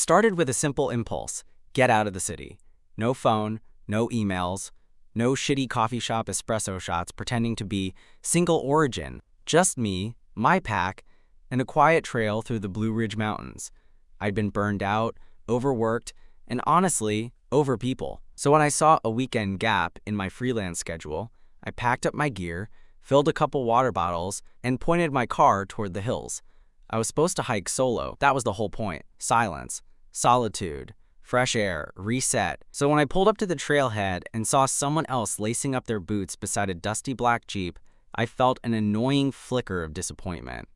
started with a simple impulse: get out of the city. No phone, no emails, no shitty coffee shop espresso shots pretending to be single origin. Just me, my pack, and a quiet trail through the Blue Ridge Mountains. I'd been burned out, overworked, and honestly, over people. So when I saw a weekend gap in my freelance schedule, I packed up my gear, filled a couple water bottles, and pointed my car toward the hills. I was supposed to hike solo. That was the whole point. Silence, solitude, fresh air, reset. So when I pulled up to the trailhead and saw someone else lacing up their boots beside a dusty black Jeep, I felt an annoying flicker of disappointment.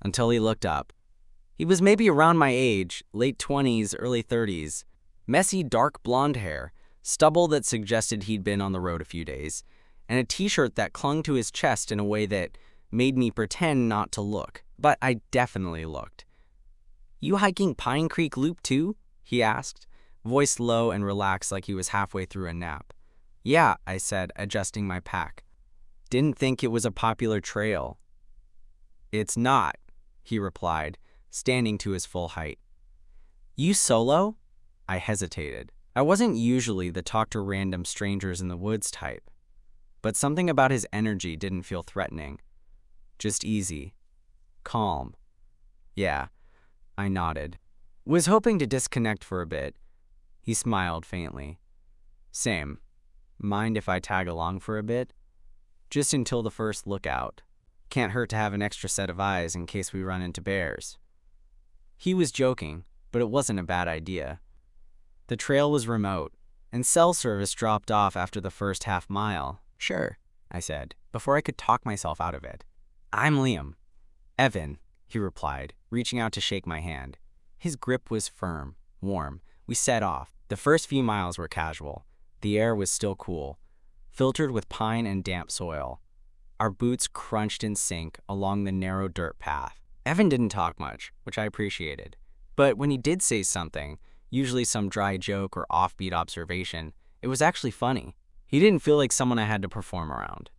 Until he looked up. He was maybe around my age, late 20s, early 30s. Messy dark blonde hair, stubble that suggested he'd been on the road a few days, and a t-shirt that clung to his chest in a way that made me pretend not to look. But I definitely looked. "You hiking Pine Creek Loop too?" he asked, voice low and relaxed like he was halfway through a nap. "Yeah," I said, adjusting my pack. "Didn't think it was a popular trail." "It's not," he replied, standing to his full height. "You solo?" I hesitated. I wasn't usually the talk to random strangers in the woods type, but something about his energy didn't feel threatening. Just easy. Calm. "Yeah," I nodded. Was hoping to disconnect for a bit. He smiled faintly. "Same. Mind if I tag along for a bit? Just until the first lookout. Can't hurt to have an extra set of eyes in case we run into bears." He was joking, but it wasn't a bad idea. The trail was remote, and cell service dropped off after the first half mile. "Sure," I said, before I could talk myself out of it. "I'm Liam." "Evan," he replied, reaching out to shake my hand. His grip was firm, warm. We set off. The first few miles were casual. The air was still cool, filtered with pine and damp soil. Our boots crunched in sync along the narrow dirt path. Evan didn't talk much, which I appreciated. But when he did say something, usually some dry joke or offbeat observation, it was actually funny. He didn't feel like someone I had to perform around.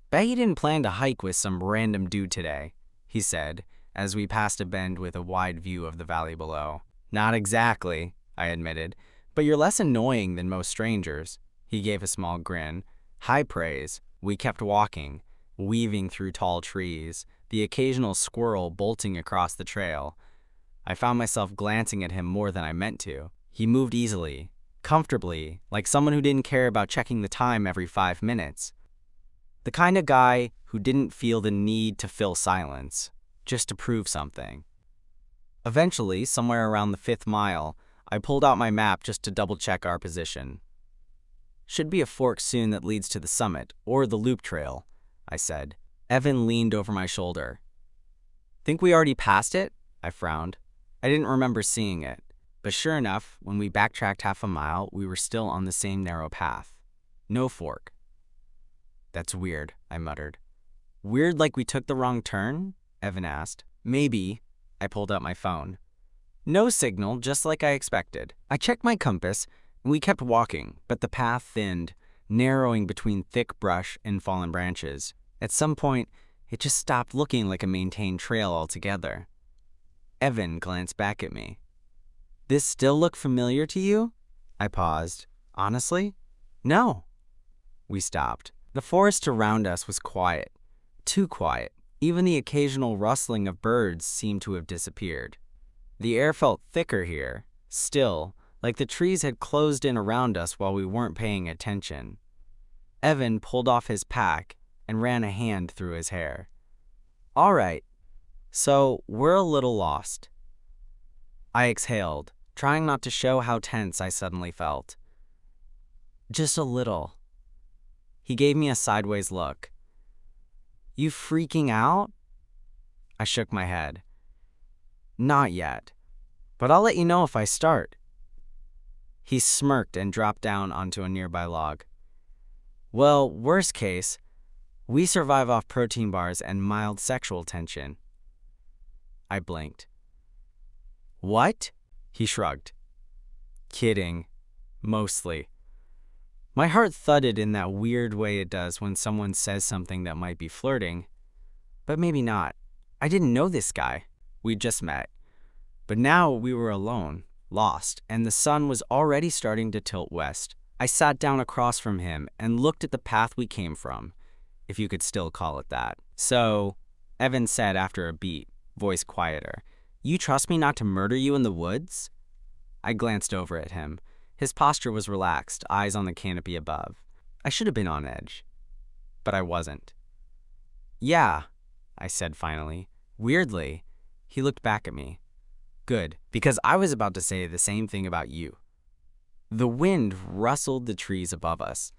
"Bet you didn't plan to hike with some random dude today," he said, as we passed a bend with a wide view of the valley below. "Not exactly," I admitted, "but you're less annoying than most strangers." He gave a small grin. High praise. We kept walking, weaving through tall trees, the occasional squirrel bolting across the trail. I found myself glancing at him more than I meant to. He moved easily, comfortably, like someone who didn't care about checking the time every 5 minutes. The kind of guy who didn't feel the need to fill silence, just to prove something. Eventually, somewhere around the 5th mile, I pulled out my map just to double-check our position. "Should be a fork soon that leads to the summit, or the loop trail," I said. Evan leaned over my shoulder. "Think we already passed it?" I frowned. I didn't remember seeing it. But sure enough, when we backtracked half a mile, we were still on the same narrow path. No fork. "That's weird," I muttered. "Weird like we took the wrong turn?" Evan asked. "Maybe." I pulled out my phone. No signal, just like I expected. I checked my compass, and we kept walking, but the path thinned, narrowing between thick brush and fallen branches. At some point, it just stopped looking like a maintained trail altogether. Evan glanced back at me. "This still look familiar to you?" I paused. "Honestly? No." We stopped. The forest around us was quiet. Too quiet. Even the occasional rustling of birds seemed to have disappeared. The air felt thicker here, still, like the trees had closed in around us while we weren't paying attention. Evan pulled off his pack and ran a hand through his hair. "All right, so we're a little lost." I exhaled, trying not to show how tense I suddenly felt. "Just a little." He gave me a sideways look. "You freaking out?" I shook my head. "Not yet, but I'll let you know if I start." He smirked and dropped down onto a nearby log. "Well, worst case, we survive off protein bars and mild sexual tension." I blinked. "What?" He shrugged. "Kidding. Mostly." My heart thudded in that weird way it does when someone says something that might be flirting. But maybe not. I didn't know this guy. We'd just met. But now we were alone, lost, and the sun was already starting to tilt west. I sat down across from him and looked at the path we came from, if you could still call it that. "So," Evan said after a beat, voice quieter, "you trust me not to murder you in the woods?" I glanced over at him. His posture was relaxed, eyes on the canopy above. I should have been on edge, but I wasn't. "Yeah," I said finally. Weirdly, he looked back at me. Good, because I was about to say the same thing about you. The wind rustled the trees above us.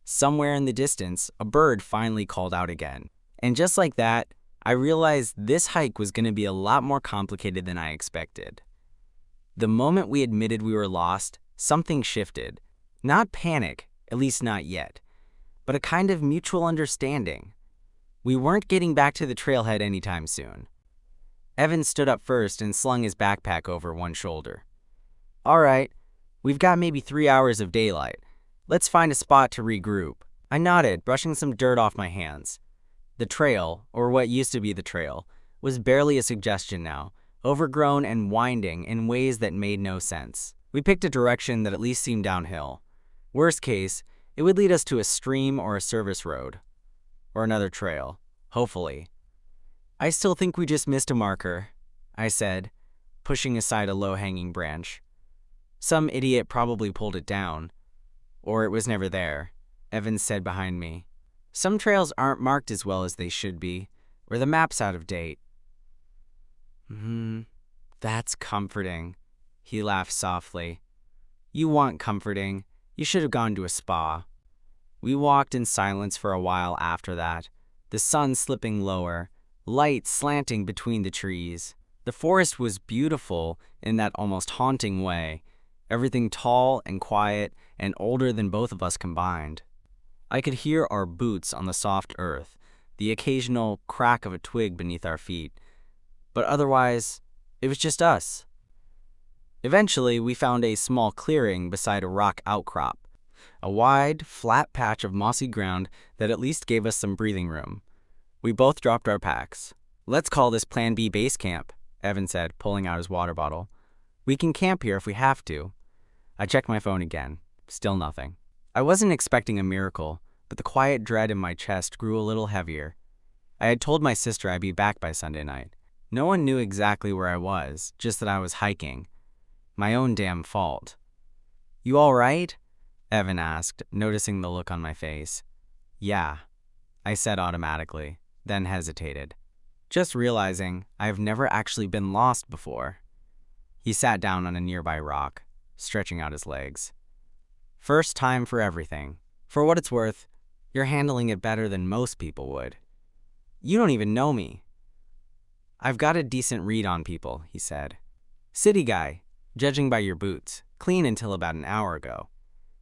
Somewhere in the distance, a bird finally called out again. And just like that, I realized this hike was going to be a lot more complicated than I expected. The moment we admitted we were lost, something shifted. Not panic, at least not yet, but a kind of mutual understanding. We weren't getting back to the trailhead anytime soon. Evan stood up first and slung his backpack over one shoulder. "All right, we've got maybe 3 hours of daylight. Let's find a spot to regroup." I nodded, brushing some dirt off my hands. The trail, or what used to be the trail, was barely a suggestion now, overgrown and winding in ways that made no sense. We picked a direction that at least seemed downhill. Worst case, it would lead us to a stream or a service road. Or another trail, hopefully. "I still think we just missed a marker," I said, pushing aside a low-hanging branch. "Some idiot probably pulled it down. Or it was never there," Evan said behind me. "Some trails aren't marked as well as they should be, or the map's out of date." That's comforting," he laughed softly. "You want comforting. You should have gone to a spa." We walked in silence for a while after that, the sun slipping lower, light slanting between the trees. The forest was beautiful in that almost haunting way, everything tall and quiet and older than both of us combined. I could hear our boots on the soft earth, the occasional crack of a twig beneath our feet, but otherwise, it was just us. Eventually, we found a small clearing beside a rock outcrop, a wide, flat patch of mossy ground that at least gave us some breathing room. We both dropped our packs. "Let's call this Plan B base camp," Evan said, pulling out his water bottle. "We can camp here if we have to." I checked my phone again. Still nothing. I wasn't expecting a miracle, but the quiet dread in my chest grew a little heavier. I had told my sister I'd be back by Sunday night. No one knew exactly where I was, just that I was hiking. My own damn fault. "You all right?" Evan asked, noticing the look on my face. "Yeah," I said automatically, then hesitated, just realizing I've never actually been lost before. He sat down on a nearby rock, stretching out his legs. "First time for everything. For what it's worth, you're handling it better than most people would. You don't even know me." "I've got a decent read on people," he said. "City guy, judging by your boots, clean until about an hour ago.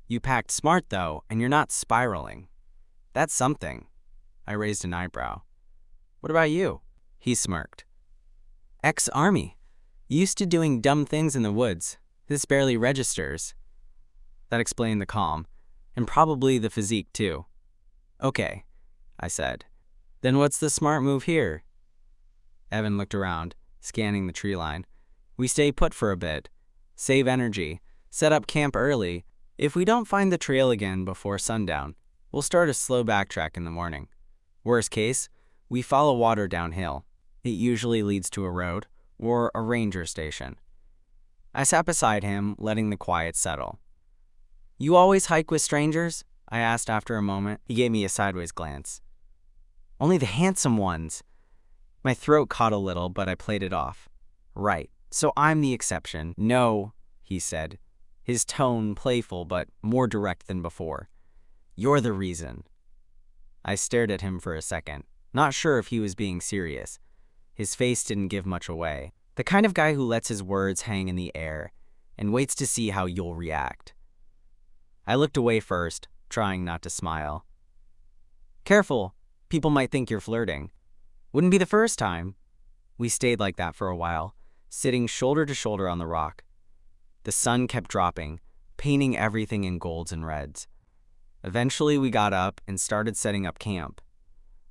You packed smart though, and you're not spiraling. That's something." I raised an eyebrow. "What about you?" He smirked. "Ex-army. Used to doing dumb things in the woods. This barely registers." That explained the calm, and probably the physique too. "Okay," I said. "Then what's the smart move here?" Evan looked around, scanning the tree line. "We stay put for a bit, save energy, set up camp early. If we don't find the trail again before sundown, we'll start a slow backtrack in the morning. Worst case, we follow water downhill. It usually leads to a road or a ranger station." I sat beside him, letting the quiet settle. "You always hike with strangers?" I asked after a moment. He gave me a sideways glance. "Only the handsome ones." My throat caught a little, but I played it off. "Right, so I'm the exception." "No," he said, his tone playful but more direct than before. "You're the reason." I stared at him for a second, not sure if he was being serious. His face didn't give much away. The kind of guy who lets his words hang in the air and waits to see how you'll react. I looked away first, trying not to smile. "Careful, people might think you're flirting." "Wouldn't be the first time." We stayed like that for a while, sitting shoulder to shoulder on the rock. The sun kept dropping, painting everything in golds and reds. Eventually we got up and started setting up camp.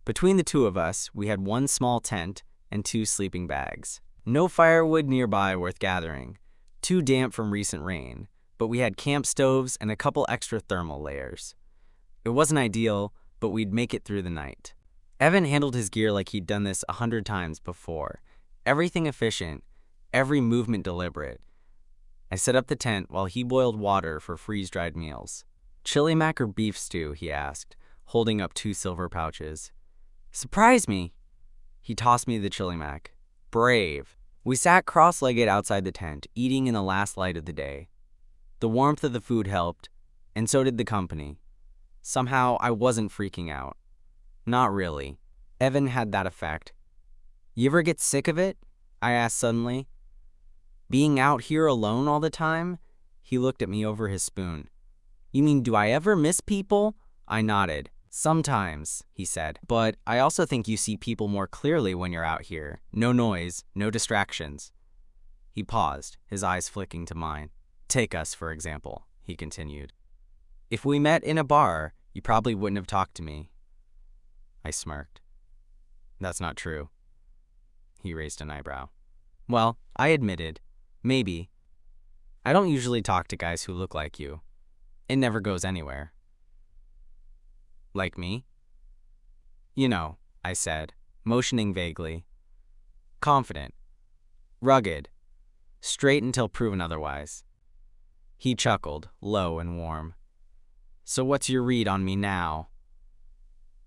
Between the two of us, we had one small tent and 2 sleeping bags. No firewood nearby worth gathering, too damp from recent rain, but we had camp stoves and a couple extra thermal layers. It wasn't ideal, but we'd make it through the night. Evan handled his gear like he'd done this 100 times before. Everything efficient, every movement deliberate. I set up the tent while he boiled water for freeze-dried meals. Chili mac or beef stew, he asked, holding up 2 silver pouches. Surprise me. He tossed me the chili mac. Brave. We sat cross-legged outside the tent, eating in the last light of the day. The warmth of the food helped, and so did the company. Somehow, I wasn't freaking out. Not really. Evan had that effect. You ever get sick of it? I asked suddenly. Being out here alone all the time? He looked at me over his spoon. You mean, do I ever miss people? I nodded. Sometimes, he said, but I also think you see people more clearly when you're out here. No noise, no distractions. He paused, his eyes flicking to mine. Take us, for example, he continued. If we met in a bar, you probably wouldn't have talked to me. I smirked. That's not true. He raised an eyebrow. Well, I admitted, maybe. I don't usually talk to guys who look like you. It never goes anywhere. Like me? You know, I said, motioning vaguely. Confident. Rugged. Straight until proven otherwise. He chuckled, low and warm. So what's your read on me now?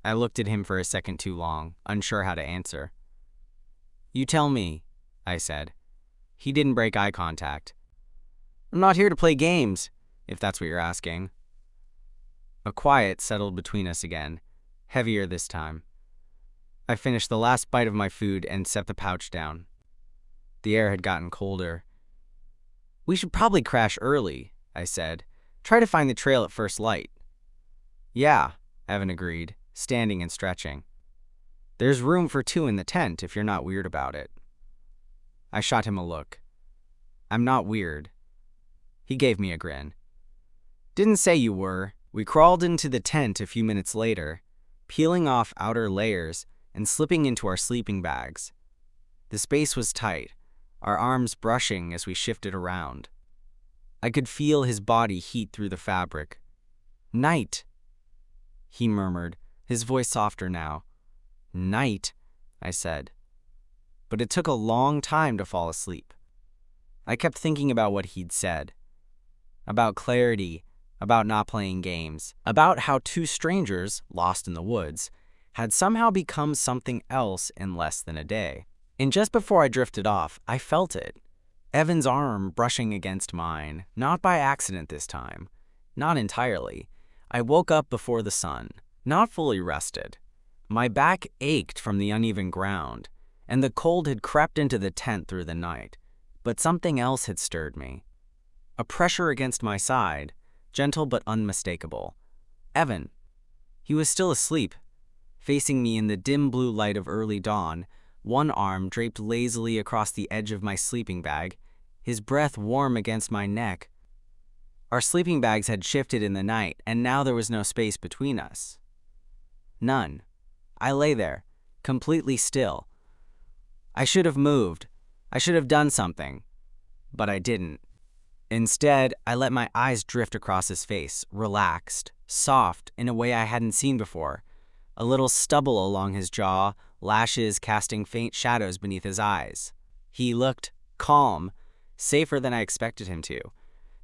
I looked at him for a second too long, unsure how to answer. You tell me, I said. He didn't break eye contact. I'm not here to play games, if that's what you're asking. A quiet settled between us again, heavier this time. I finished the last bite of my food and set the pouch down. The air had gotten colder. We should probably crash early, I said. Try to find the trail at first light. Yeah, Evan agreed, standing and stretching. There's room for 2 in the tent if you're not weird about it. I shot him a look. I'm not weird. He gave me a grin. Didn't say you were. We crawled into the tent a few minutes later, peeling off outer layers and slipping into our sleeping bags. The space was tight, our arms brushing as we shifted around. I could feel his body heat through the fabric. Night, he murmured, his voice softer now. Night, I said. But it took a long time to fall asleep. I kept thinking about what he'd said. About clarity, about not playing games, about how 2 strangers, lost in the woods, had somehow become something else in less than a day. And just before I drifted off, I felt it. Evan's arm brushing against mine, not by accident this time. Not entirely. I woke up before the sun, not fully rested. My back ached from the uneven ground, and the cold had crept into the tent through the night. But something else had stirred me. A pressure against my side, gentle but unmistakable. Evan. He was still asleep, facing me in the dim blue light of early dawn, one arm draped lazily across the edge of my sleeping bag, his breath warm against my neck. Our sleeping bags had shifted in the night, and now there was no space between us. None. I lay there, completely still. I should have moved. I should have done something. But I didn't. Instead, I let my eyes drift across his face, relaxed, soft, in a way I hadn't seen before. A little stubble along his jaw, lashes casting faint shadows beneath his eyes. He looked calm, safer than I expected him to.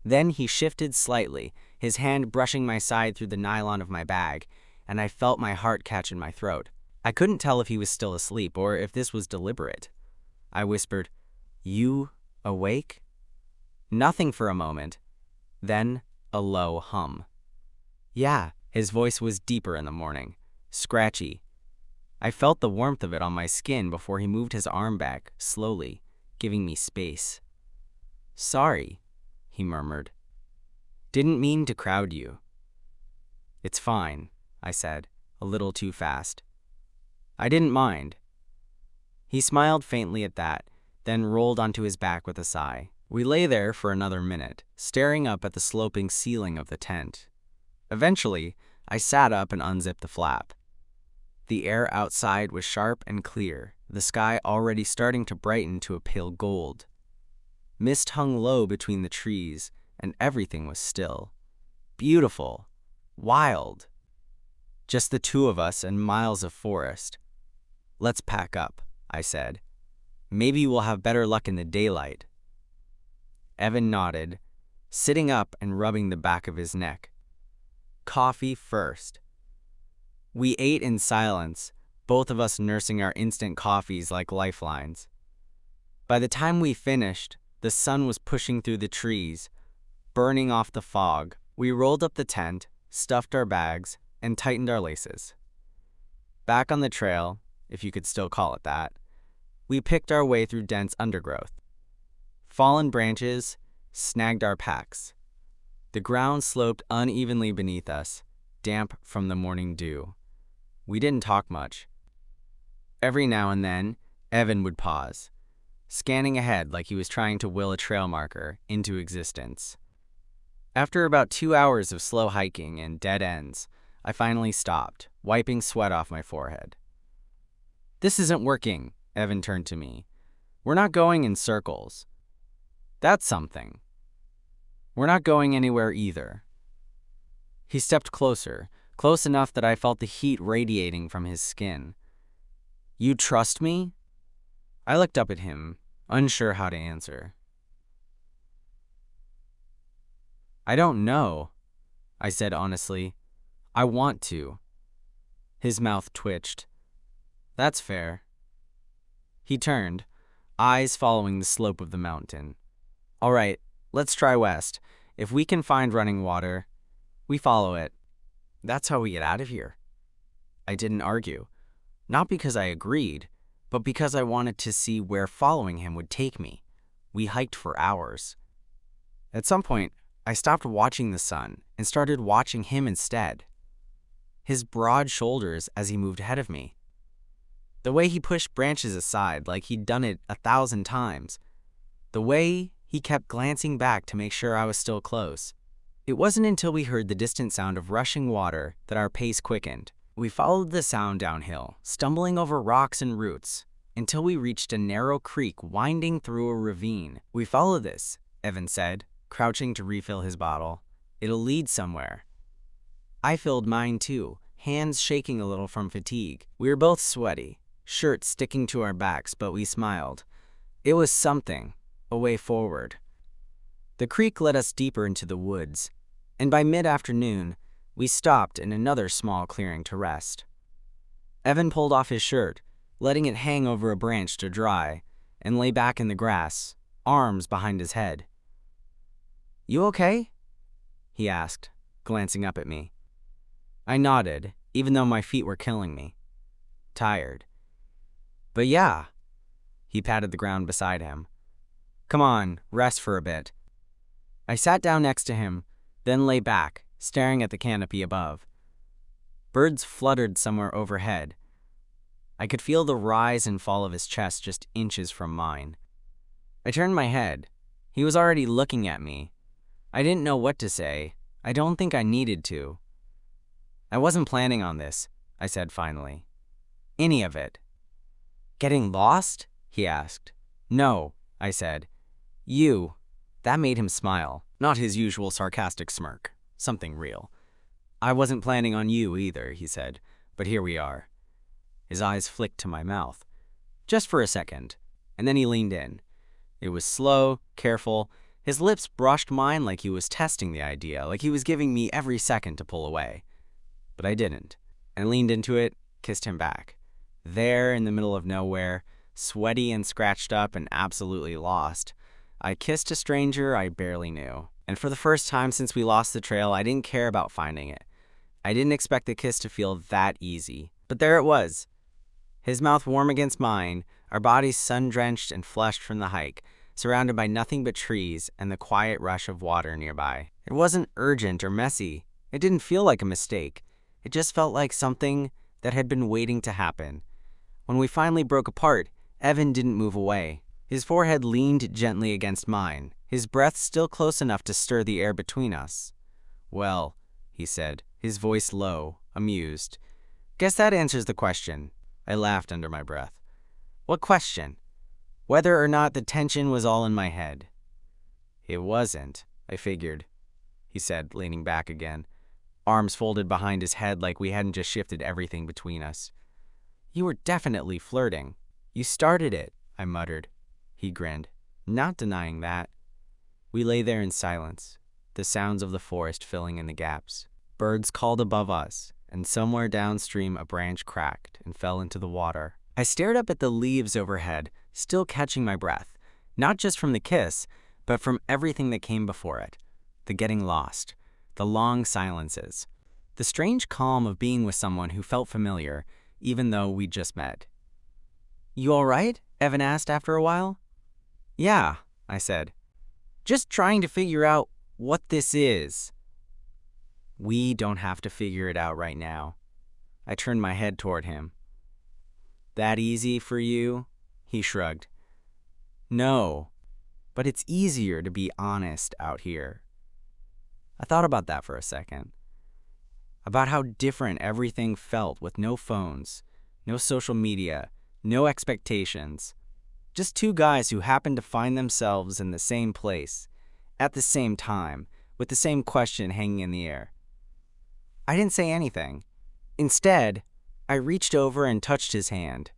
Then he shifted slightly, his hand brushing my side through the nylon of my bag, and I felt my heart catch in my throat. I couldn't tell if he was still asleep or if this was deliberate. I whispered, "You awake?" Nothing for a moment. Then a low hum. Yeah, his voice was deeper in the morning, scratchy. I felt the warmth of it on my skin before he moved his arm back, slowly, giving me space. Sorry, he murmured. Didn't mean to crowd you. It's fine, I said, a little too fast. I didn't mind. He smiled faintly at that, then rolled onto his back with a sigh. We lay there for another minute, staring up at the sloping ceiling of the tent. Eventually, I sat up and unzipped the flap. The air outside was sharp and clear, the sky already starting to brighten to a pale gold. Mist hung low between the trees, and everything was still. Beautiful. Wild. Just the two of us and miles of forest. "Let's pack up," I said. "Maybe we'll have better luck in the daylight." Evan nodded, sitting up and rubbing the back of his neck. Coffee first. We ate in silence, both of us nursing our instant coffees like lifelines. By the time we finished, the sun was pushing through the trees, burning off the fog. We rolled up the tent, stuffed our bags, and tightened our laces. Back on the trail, if you could still call it that, we picked our way through dense undergrowth. Fallen branches snagged our packs. The ground sloped unevenly beneath us, damp from the morning dew. We didn't talk much. Every now and then, Evan would pause, scanning ahead like he was trying to will a trail marker into existence. After about 2 hours of slow hiking and dead ends, I finally stopped, wiping sweat off my forehead. "This isn't working," Evan turned to me. "We're not going in circles." "That's something." "We're not going anywhere either." He stepped closer, close enough that I felt the heat radiating from his skin. "You trust me?" I looked up at him, unsure how to answer. "I don't know," I said honestly. "I want to." His mouth twitched. "That's fair." He turned, eyes following the slope of the mountain. "All right, let's try west. If we can find running water, we follow it. That's how we get out of here." I didn't argue, not because I agreed, but because I wanted to see where following him would take me. We hiked for hours. At some point, I stopped watching the sun and started watching him instead. His broad shoulders as he moved ahead of me. The way he pushed branches aside like he'd done it 1,000 times. The way he kept glancing back to make sure I was still close. It wasn't until we heard the distant sound of rushing water that our pace quickened. We followed the sound downhill, stumbling over rocks and roots, until we reached a narrow creek winding through a ravine. "We follow this," Evan said, crouching to refill his bottle. "It'll lead somewhere." I filled mine too, hands shaking a little from fatigue. We were both sweaty, shirts sticking to our backs, but we smiled. It was something, a way forward. The creek led us deeper into the woods, and by mid-afternoon, we stopped in another small clearing to rest. Evan pulled off his shirt, letting it hang over a branch to dry, and lay back in the grass, arms behind his head. "You okay?" he asked, glancing up at me. I nodded, even though my feet were killing me. Tired. "But yeah." He patted the ground beside him. "Come on, rest for a bit." I sat down next to him, then lay back, staring at the canopy above. Birds fluttered somewhere overhead. I could feel the rise and fall of his chest just inches from mine. I turned my head. He was already looking at me. I didn't know what to say. I don't think I needed to. "I wasn't planning on this," I said finally. "Any of it." "Getting lost?" he asked. "No," I said. "You." That made him smile, not his usual sarcastic smirk, something real. "I wasn't planning on you either," he said, "but here we are." His eyes flicked to my mouth, just for a second, and then he leaned in. It was slow, careful. His lips brushed mine like he was testing the idea, like he was giving me every second to pull away. But I didn't. I leaned into it, kissed him back. There in the middle of nowhere, sweaty and scratched up and absolutely lost, I kissed a stranger I barely knew. And for the first time since we lost the trail, I didn't care about finding it. I didn't expect the kiss to feel that easy. But there it was. His mouth warm against mine, our bodies sun-drenched and flushed from the hike, surrounded by nothing but trees and the quiet rush of water nearby. It wasn't urgent or messy. It didn't feel like a mistake. It just felt like something that had been waiting to happen. When we finally broke apart, Evan didn't move away. His forehead leaned gently against mine, his breath still close enough to stir the air between us. "Well," he said, his voice low, amused. "Guess that answers the question." I laughed under my breath. What question? Whether or not the tension was all in my head. It wasn't, I figured, he said, leaning back again, arms folded behind his head like we hadn't just shifted everything between us. You were definitely flirting. You started it, I muttered. He grinned, not denying that. We lay there in silence, the sounds of the forest filling in the gaps. Birds called above us, and somewhere downstream a branch cracked and fell into the water. I stared up at the leaves overhead, still catching my breath, not just from the kiss, but from everything that came before it. The getting lost, the long silences, the strange calm of being with someone who felt familiar, even though we'd just met. You all right? Evan asked after a while. Yeah, I said. Just trying to figure out what this is. We don't have to figure it out right now. I turned my head toward him. That easy for you? He shrugged. No, but it's easier to be honest out here. I thought about that for a second. About how different everything felt with no phones, no social media, no expectations. Just two guys who happened to find themselves in the same place, at the same time, with the same question hanging in the air. I didn't say anything. Instead, I reached over and touched his hand,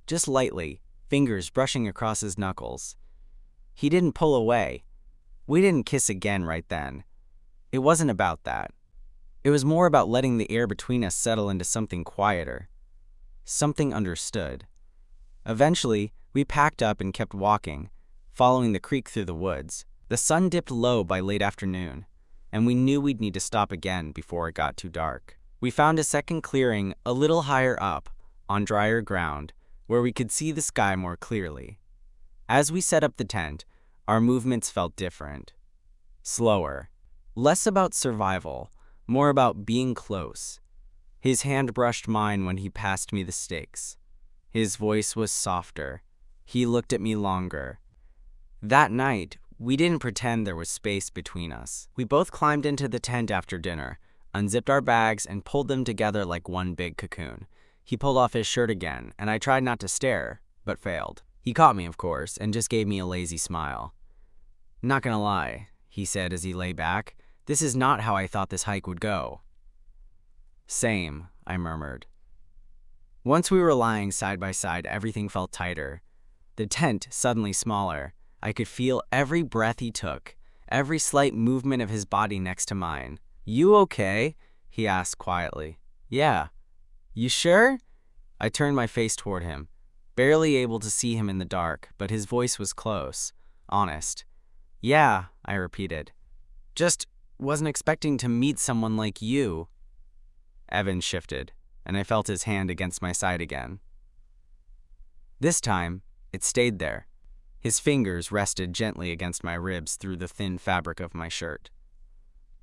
just lightly, fingers brushing across his knuckles. He didn't pull away. We didn't kiss again right then. It wasn't about that. It was more about letting the air between us settle into something quieter, something understood. Eventually, we packed up and kept walking, following the creek through the woods. The sun dipped low by late afternoon, and we knew we'd need to stop again before it got too dark. We found a second clearing a little higher up, on drier ground, where we could see the sky more clearly. As we set up the tent, our movements felt different. Slower. Less about survival, more about being close. His hand brushed mine when he passed me the stakes. His voice was softer. He looked at me longer. That night, we didn't pretend there was space between us. We both climbed into the tent after dinner, unzipped our bags, and pulled them together like one big cocoon. He pulled off his shirt again, and I tried not to stare, but failed. He caught me, of course, and just gave me a lazy smile. Not gonna lie, he said as he lay back, this is not how I thought this hike would go. Same, I murmured. Once we were lying side by side, everything felt tighter. The tent suddenly smaller. I could feel every breath he took, every slight movement of his body next to mine. You okay? He asked quietly. Yeah. You sure? I turned my face toward him, barely able to see him in the dark, but his voice was close, honest. Yeah, I repeated. Just wasn't expecting to meet someone like you. Evan shifted, and I felt his hand against my side again. This time, it stayed there. His fingers rested gently against my ribs through the thin fabric of my shirt.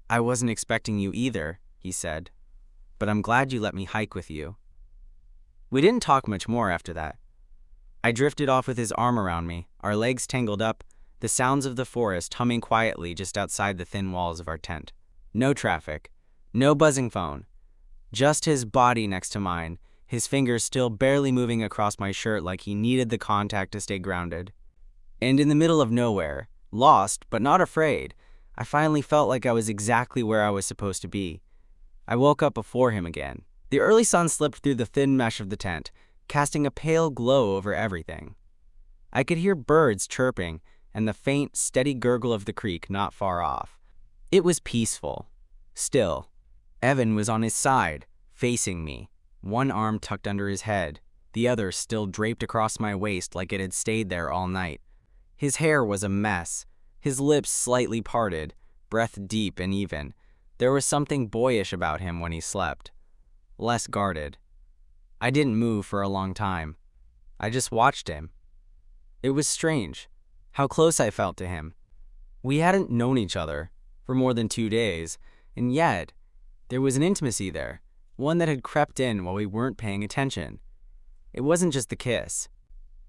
I wasn't expecting you either, he said, but I'm glad you let me hike with you. We didn't talk much more after that. I drifted off with his arm around me, our legs tangled up, the sounds of the forest humming quietly just outside the thin walls of our tent. No traffic, no buzzing phone, just his body next to mine, his fingers still barely moving across my shirt like he needed the contact to stay grounded. And in the middle of nowhere, lost but not afraid, I finally felt like I was exactly where I was supposed to be. I woke up before him again. The early sun slipped through the thin mesh of the tent, casting a pale glow over everything. I could hear birds chirping and the faint, steady gurgle of the creek not far off. It was peaceful. Still. Evan was on his side, facing me, one arm tucked under his head, the other still draped across my waist like it had stayed there all night. His hair was a mess, his lips slightly parted, breath deep and even. There was something boyish about him when he slept. Less guarded. I didn't move for a long time. I just watched him. It was strange, how close I felt to him. We hadn't known each other for more than 2 days, and yet there was an intimacy there, one that had crept in while we weren't paying attention. It wasn't just the kiss.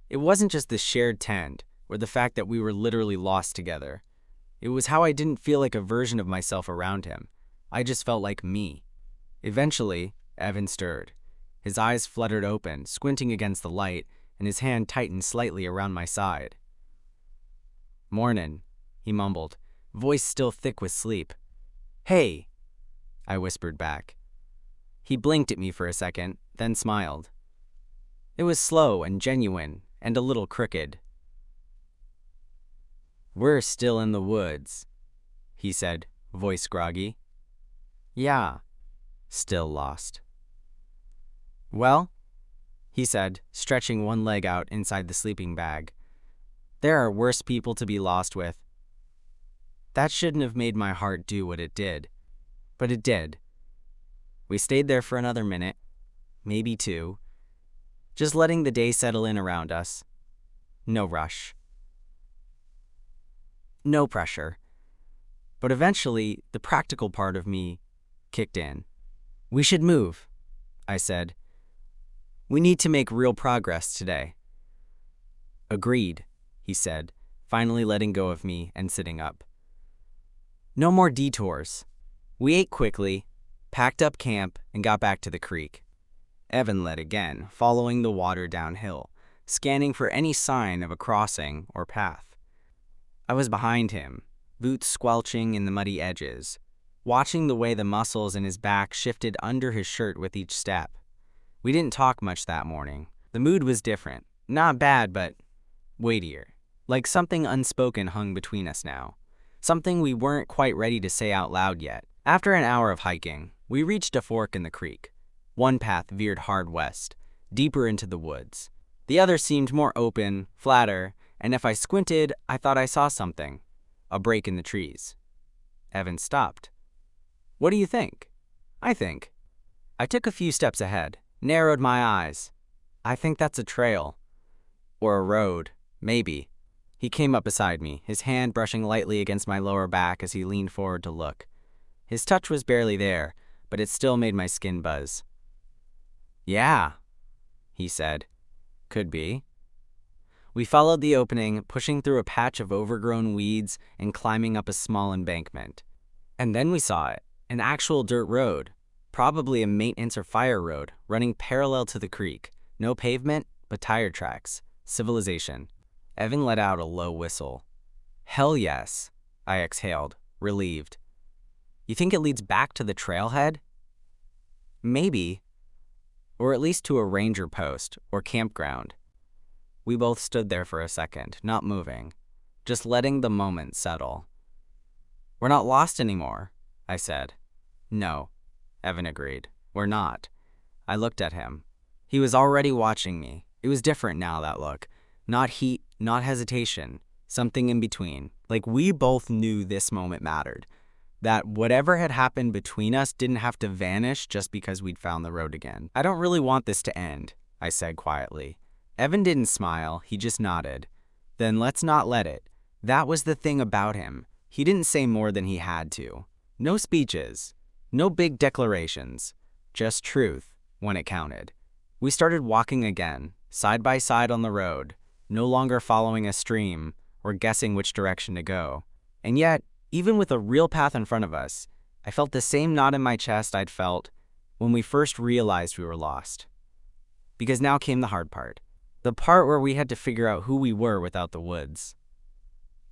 It wasn't just the shared tent, or the fact that we were literally lost together. It was how I didn't feel like a version of myself around him. I just felt like me. Eventually, Evan stirred. His eyes fluttered open, squinting against the light, and his hand tightened slightly around my side. "Mornin'," he mumbled, voice still thick with sleep. "Hey," I whispered back. He blinked at me for a second, then smiled. It was slow and genuine and a little crooked. "We're still in the woods," he said, voice groggy. "Yeah, still lost." "Well," he said, stretching one leg out inside the sleeping bag, "there are worse people to be lost with." That shouldn't have made my heart do what it did, but it did. We stayed there for another minute, maybe two, just letting the day settle in around us. No rush. No pressure. But eventually, the practical part of me kicked in. "We should move," I said. "We need to make real progress today." "Agreed," he said, finally letting go of me and sitting up. No more detours. We ate quickly, packed up camp, and got back to the creek. Evan led again, following the water downhill, scanning for any sign of a crossing or path. I was behind him, boots squelching in the muddy edges, watching the way the muscles in his back shifted under his shirt with each step. We didn't talk much that morning. The mood was different. Not bad, but weightier. Like something unspoken hung between us now. Something we weren't quite ready to say out loud yet. After an hour of hiking, we reached a fork in the creek. One path veered hard west, deeper into the woods. The other seemed more open, flatter, and if I squinted, I thought I saw something. A break in the trees. Evan stopped. "What do you think?" "I think." I took a few steps ahead, narrowed my eyes. "I think that's a trail. Or a road, maybe." He came up beside me, his hand brushing lightly against my lower back as he leaned forward to look. His touch was barely there, but it still made my skin buzz. "Yeah," he said. "Could be." We followed the opening, pushing through a patch of overgrown weeds and climbing up a small embankment. And then we saw it, an actual dirt road, probably a maintenance or fire road, running parallel to the creek. No pavement, but tire tracks. Civilization. Evan let out a low whistle. "Hell yes," I exhaled, relieved. "You think it leads back to the trailhead?" "Maybe. Or at least to a ranger post or campground." We both stood there for a second, not moving, just letting the moment settle. "We're not lost anymore," I said. "No," Evan agreed. "We're not." I looked at him. He was already watching me. It was different now, that look. Not heat, not hesitation. Something in between. Like we both knew this moment mattered. That whatever had happened between us didn't have to vanish just because we'd found the road again. "I don't really want this to end," I said quietly. Evan didn't smile, he just nodded. "Then let's not let it." That was the thing about him. He didn't say more than he had to. No speeches. No big declarations. Just truth, when it counted. We started walking again, side by side on the road, no longer following a stream or guessing which direction to go. And yet, even with a real path in front of us, I felt the same knot in my chest I'd felt when we first realized we were lost. Because now came the hard part. The part where we had to figure out who we were without the woods.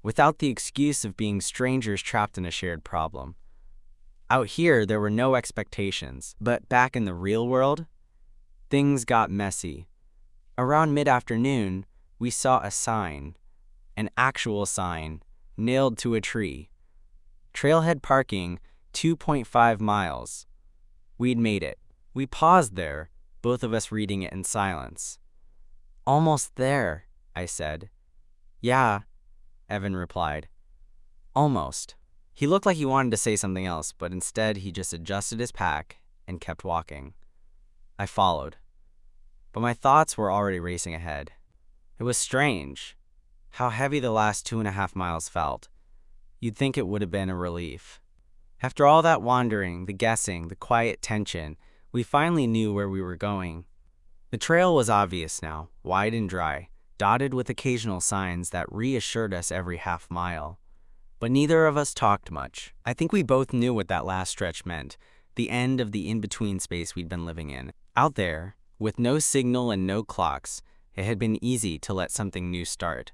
Without the excuse of being strangers trapped in a shared problem. Out here, there were no expectations, but back in the real world, things got messy. Around mid-afternoon, we saw a sign, an actual sign, nailed to a tree. Trailhead parking, 2.5 miles. We'd made it. We paused there, both of us reading it in silence. "Almost there," I said. "Yeah," Evan replied. "Almost." He looked like he wanted to say something else, but instead he just adjusted his pack and kept walking. I followed. But my thoughts were already racing ahead. It was strange how heavy the last 2.5 miles felt. You'd think it would have been a relief. After all that wandering, the guessing, the quiet tension, we finally knew where we were going. The trail was obvious now, wide and dry, dotted with occasional signs that reassured us every half mile. But neither of us talked much. I think we both knew what that last stretch meant, the end of the in-between space we'd been living in. Out there, with no signal and no clocks, It had been easy to let something new start.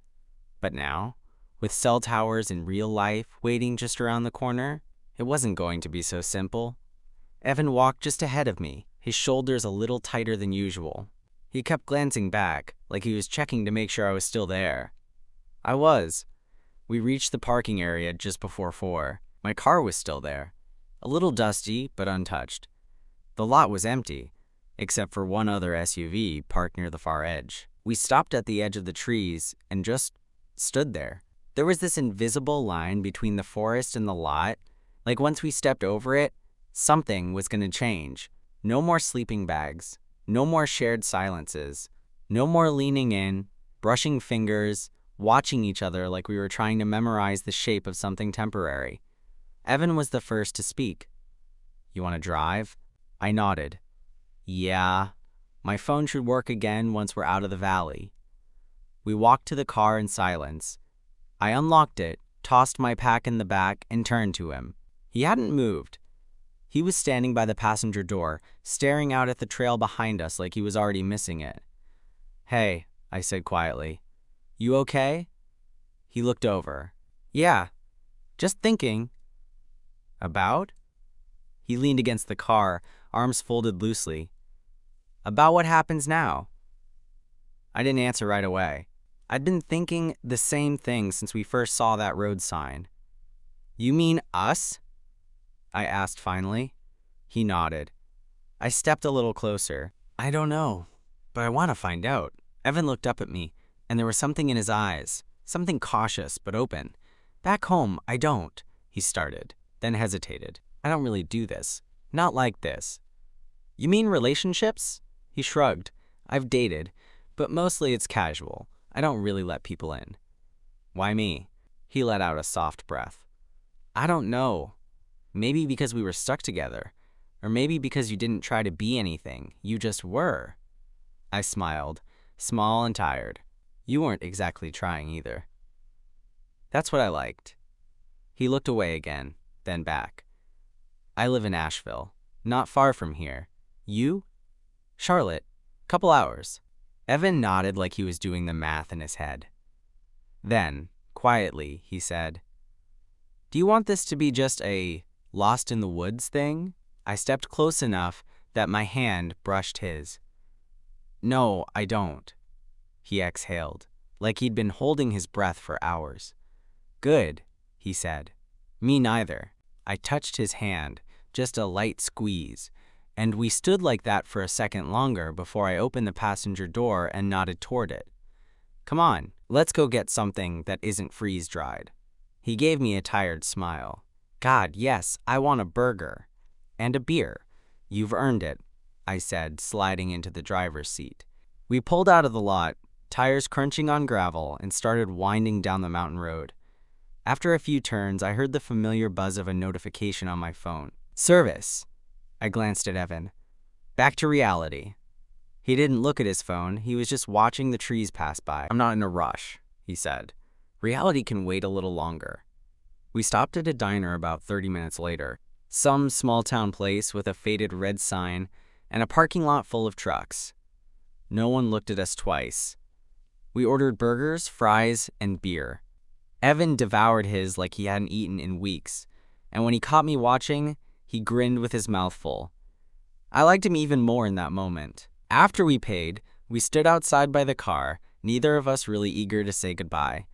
But now, with cell towers in real life waiting just around the corner, it wasn't going to be so simple. Evan walked just ahead of me, his shoulders a little tighter than usual. He kept glancing back, like he was checking to make sure I was still there. I was. We reached the parking area just before 4. My car was still there. A little dusty, but untouched. The lot was empty, except for one other SUV parked near the far edge. We stopped at the edge of the trees and just stood there. There was this invisible line between the forest and the lot, like once we stepped over it, something was going to change. No more sleeping bags, no more shared silences, no more leaning in, brushing fingers, watching each other like we were trying to memorize the shape of something temporary. Evan was the first to speak. "You want to drive?" I nodded. "Yeah. My phone should work again once we're out of the valley." We walked to the car in silence. I unlocked it, tossed my pack in the back, and turned to him. He hadn't moved. He was standing by the passenger door, staring out at the trail behind us like he was already missing it. "Hey," I said quietly. "You okay?" He looked over. "Yeah. Just thinking." "About?" He leaned against the car, arms folded loosely. "About what happens now." I didn't answer right away. I'd been thinking the same thing since we first saw that road sign. "You mean us?" I asked finally. He nodded. I stepped a little closer. "I don't know, but I want to find out." Evan looked up at me, and there was something in his eyes, something cautious but open. "Back home, I don't," he started, then hesitated. "I don't really do this. Not like this." "You mean relationships?" He shrugged. "I've dated, but mostly it's casual. I don't really let people in." "Why me?" He let out a soft breath. "I don't know. Maybe because we were stuck together. Or maybe because you didn't try to be anything. You just were." I smiled, small and tired. "You weren't exactly trying either." That's what I liked. He looked away again, then back. "I live in Asheville, not far from here. You?" "Charlotte. Couple hours." Evan nodded like he was doing the math in his head. Then, quietly, he said, "Do you want this to be just a lost in the woods thing?" I stepped close enough that my hand brushed his. "No, I don't." He exhaled, like he'd been holding his breath for hours. "Good," he said. "Me neither." I touched his hand, just a light squeeze, and we stood like that for a second longer before I opened the passenger door and nodded toward it. "Come on, let's go get something that isn't freeze-dried." He gave me a tired smile. "God, yes, I want a burger. And a beer. You've earned it," I said, sliding into the driver's seat. We pulled out of the lot, tires crunching on gravel, and started winding down the mountain road. After a few turns, I heard the familiar buzz of a notification on my phone. "Service." I glanced at Evan. "Back to reality." He didn't look at his phone, he was just watching the trees pass by. "I'm not in a rush," he said. "Reality can wait a little longer." We stopped at a diner about 30 minutes later. Some small-town place with a faded red sign and a parking lot full of trucks. No one looked at us twice. We ordered burgers, fries, and beer. Evan devoured his like he hadn't eaten in weeks, and when he caught me watching, he grinned with his mouth full. I liked him even more in that moment. After we paid, we stood outside by the car, neither of us really eager to say goodbye.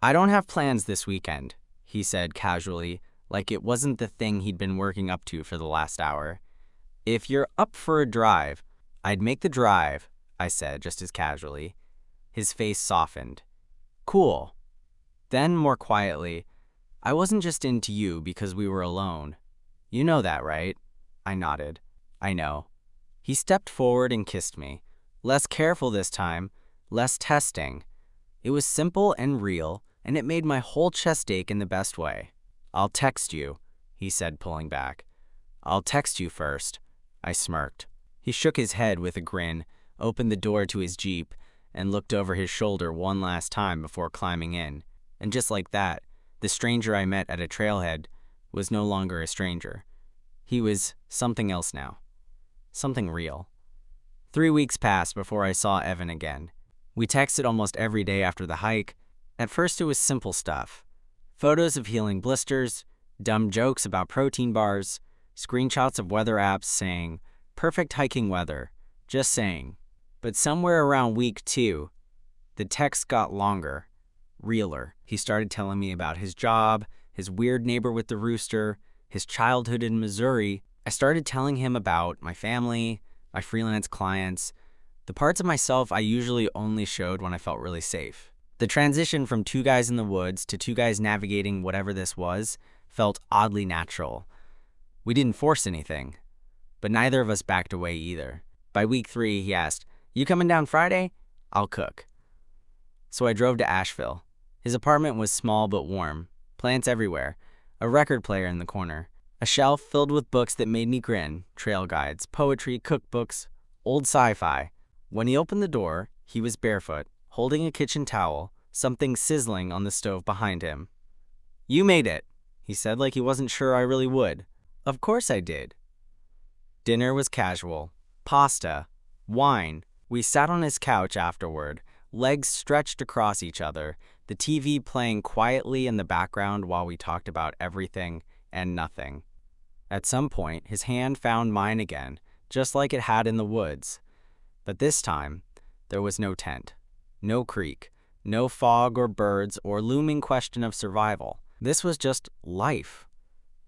"I don't have plans this weekend," he said casually, like it wasn't the thing he'd been working up to for the last hour. "If you're up for a drive." "I'd make the drive," I said just as casually. His face softened. "Cool." Then, more quietly, "I wasn't just into you because we were alone. You know that, right?" I nodded. "I know." He stepped forward and kissed me. Less careful this time, less testing. It was simple and real, and it made my whole chest ache in the best way. "I'll text you," he said, pulling back. "I'll text you first." I smirked. He shook his head with a grin, opened the door to his Jeep, and looked over his shoulder one last time before climbing in. And just like that, the stranger I met at a trailhead was no longer a stranger. He was something else now. Something real. 3 weeks passed before I saw Evan again. We texted almost every day after the hike. At first it was simple stuff. Photos of healing blisters, dumb jokes about protein bars, screenshots of weather apps saying, "Perfect hiking weather," just saying. But somewhere around week 2, the texts got longer, realer. He started telling me about his job, his weird neighbor with the rooster, his childhood in Missouri. I started telling him about my family, my freelance clients, the parts of myself I usually only showed when I felt really safe. The transition from 2 guys in the woods to 2 guys navigating whatever this was felt oddly natural. We didn't force anything, but neither of us backed away either. By week 3, he asked, "You coming down Friday? I'll cook." So I drove to Asheville. His apartment was small but warm, plants everywhere, a record player in the corner, a shelf filled with books that made me grin, trail guides, poetry, cookbooks, old sci-fi. When he opened the door, he was barefoot, holding a kitchen towel, something sizzling on the stove behind him. "You made it," he said like he wasn't sure I really would. Of course I did. Dinner was casual. Pasta, wine. We sat on his couch afterward, legs stretched across each other, the TV playing quietly in the background while we talked about everything and nothing. At some point, his hand found mine again, just like it had in the woods. But this time, there was no tent, no creek, no fog or birds or looming question of survival. This was just life.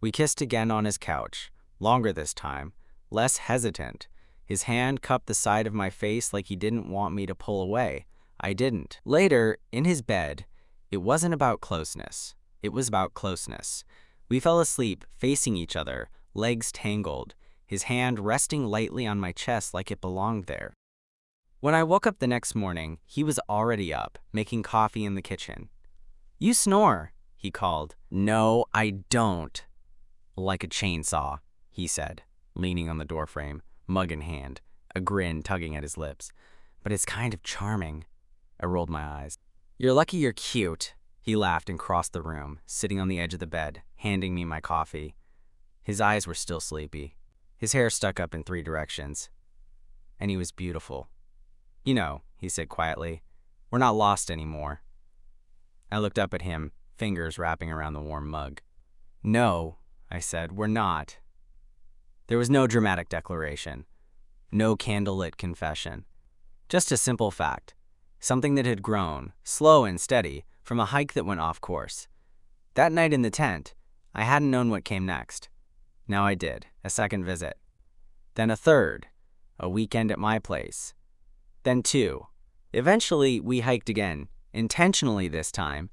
We kissed again on his couch, longer this time, less hesitant. His hand cupped the side of my face like he didn't want me to pull away. I didn't. Later, in his bed, it wasn't about closeness. It was about closeness. We fell asleep, facing each other, legs tangled, his hand resting lightly on my chest like it belonged there. When I woke up the next morning, he was already up, making coffee in the kitchen. "You snore," he called. "No, I don't." "Like a chainsaw," he said, leaning on the doorframe, mug in hand, a grin tugging at his lips. "But it's kind of charming." I rolled my eyes. "You're lucky you're cute." He laughed and crossed the room, sitting on the edge of the bed, handing me my coffee. His eyes were still sleepy. His hair stuck up in 3 directions. And he was beautiful. "You know," he said quietly, "we're not lost anymore." I looked up at him, fingers wrapping around the warm mug. "No," I said, "we're not." There was no dramatic declaration, no candlelit confession, just a simple fact, something that had grown, slow and steady, from a hike that went off course. That night in the tent, I hadn't known what came next. Now I did, a second visit. Then a third, a weekend at my place. Then 2. Eventually, we hiked again, intentionally this time,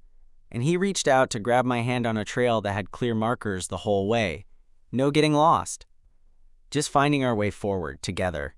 and he reached out to grab my hand on a trail that had clear markers the whole way. No getting lost. Just finding our way forward together.